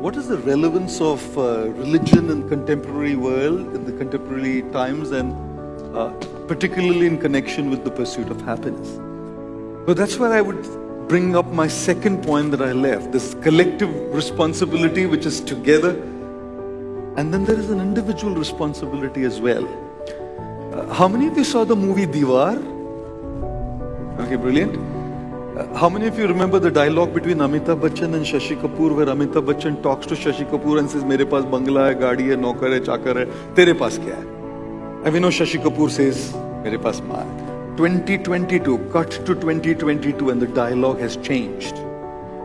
what is the relevance of religion in contemporary world, in the contemporary times, and particularly in connection with the pursuit of happiness? So that's where I would bring up my second point that I left, this collective responsibility which is together, and then there is an individual responsibility as well. How many of you saw the movie Diwar? Okay, brilliant. How many of you remember the dialogue between Amitabh Bachchan and Shashi Kapoor, where Amitabh Bachchan talks to Shashi Kapoor and says, "Mere paas bangla hai, gaadi hai, naukar hai, chakar hai, tere paas kya hai?" And we know Shashi Kapoor says, "Mere paas maa." 2022, cut to 2022, and the dialogue has changed.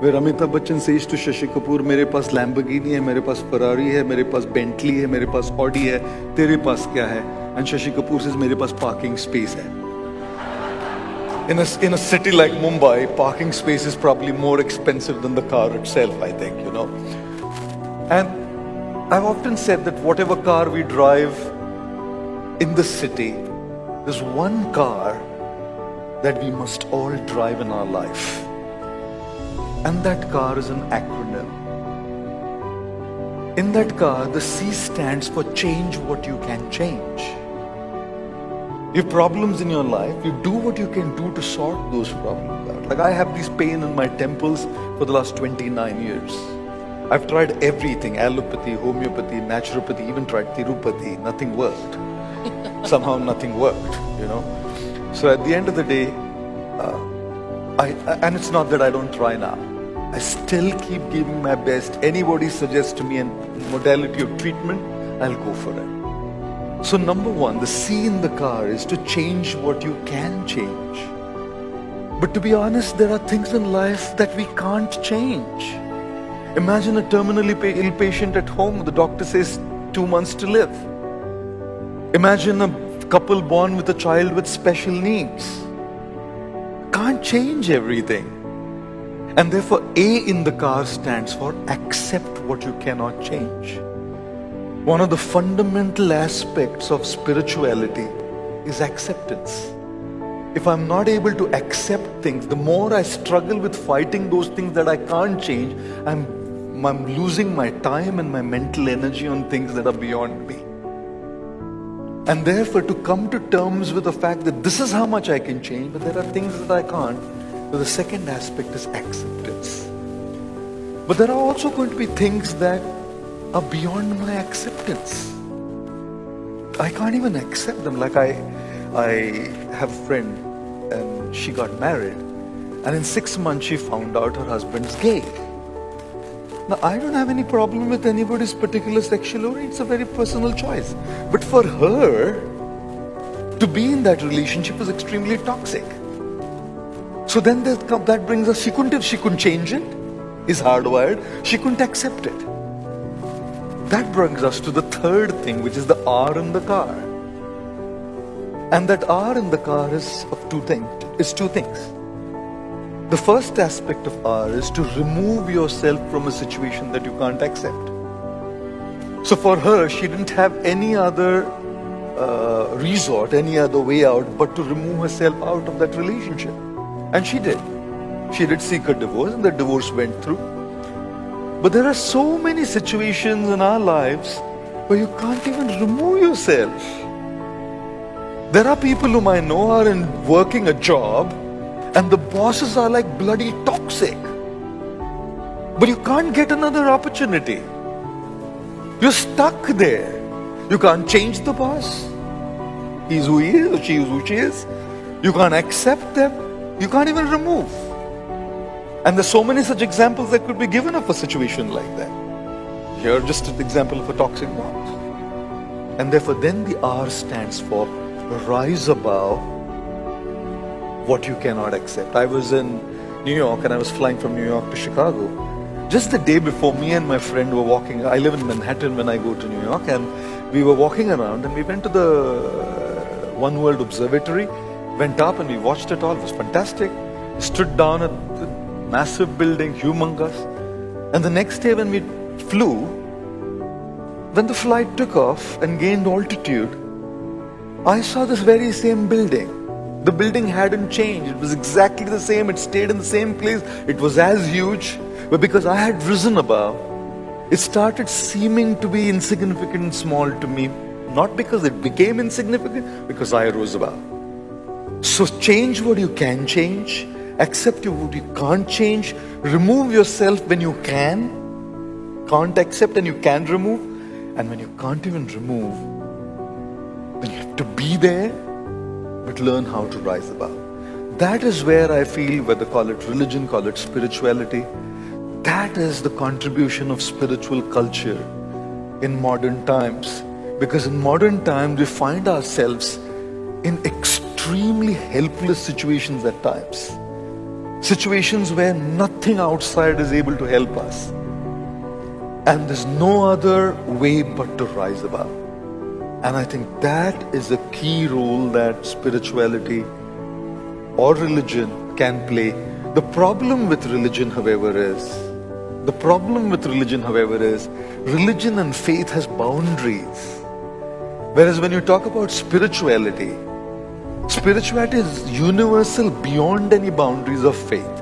Where Amitabh Bachchan says to Shashi Kapoor, "Mere paas Lamborghini hai, mere paas Ferrari hai, mere paas Bentley hai, mere paas Audi hai, tere paas kya hai?" And Shashi Kapoor says, "Mere paas parking space hai." In a city like Mumbai, parking space is probably more expensive than the car itself, I think, you know. And I've often said that whatever car we drive in the city, there's one car that we must all drive in our life. And that car is an acronym. In that car, the C stands for change what you can change. You have problems in your life, you do what you can do to sort those problems out. Like I have this pain in my temples for the last 29 years. I've tried everything, allopathy, homeopathy, naturopathy, even tried Tirupati, nothing worked. Somehow nothing worked, you know. So at the end of the day, and it's not that I don't try now. I still keep giving my best. Anybody suggests to me a modality of treatment, I'll go for it. So number one, the C in the car is to change what you can change. But to be honest, there are things in life that we can't change. Imagine a terminally ill patient at home. The doctor says 2 months to live. Imagine a couple born with a child with special needs. Can't change everything. And therefore, A in the car stands for accept what you cannot change. One of the fundamental aspects of spirituality is acceptance. If I'm not able to accept things, the more I struggle with fighting those things that I can't change, I'm losing my time and my mental energy on things that are beyond me. And therefore, to come to terms with the fact that this is how much I can change, but there are things that I can't, so the second aspect is acceptance. But there are also going to be things that are beyond my acceptance. I can't even accept them. Like I have a friend and she got married, and in 6 months she found out her husband's gay. Now I don't have any problem with anybody's particular sexual orientation. It's a very personal choice. But for her to be in that relationship is extremely toxic. So then that brings us, she couldn't change it. Is hardwired. She couldn't accept it. That brings us to the third thing, which is the R in the car. And that R in the car is two things. The first aspect of R is to remove yourself from a situation that you can't accept. So for her, she didn't have any other resort, any other way out, but to remove herself out of that relationship. And she did. She did seek a divorce, and the divorce went through. But there are so many situations in our lives where you can't even remove yourself. There are people whom I know are working a job and the bosses are like bloody toxic. But you can't get another opportunity. You're stuck there. You can't change the boss. He's who he is, or she is who she is. You can't accept them. You can't even remove. And there's so many such examples that could be given of a situation like that. Here, just an example of a toxic boss. And therefore, then the R stands for rise above what you cannot accept. I was in New York and I was flying from New York to Chicago. Just the day before, me and my friend were walking. I live in Manhattan when I go to New York, and we were walking around and we went to the One World Observatory, went up and we watched it all. It was fantastic. Stood down at the massive building, humongous. And the next day when we flew, when the flight took off and gained altitude, I saw this very same building. The building hadn't changed. It was exactly the same. It stayed in the same place. It was as huge. But because I had risen above, it started seeming to be insignificant and small to me. Not because it became insignificant, because I rose above. So change what you can change, accept what you can't change, remove yourself when you can't accept and you can remove, and when you can't even remove, then you have to be there, but learn how to rise above. That is where I feel, whether call it religion, call it spirituality, that is the contribution of spiritual culture in modern times. Because in modern times, we find ourselves in extremely helpless situations at times. Situations where nothing outside is able to help us. And there's no other way but to rise above. And I think that is a key role that spirituality or religion can play. The problem with religion, however, is religion and faith has boundaries. Whereas when you talk about spirituality is universal beyond any boundaries of faith.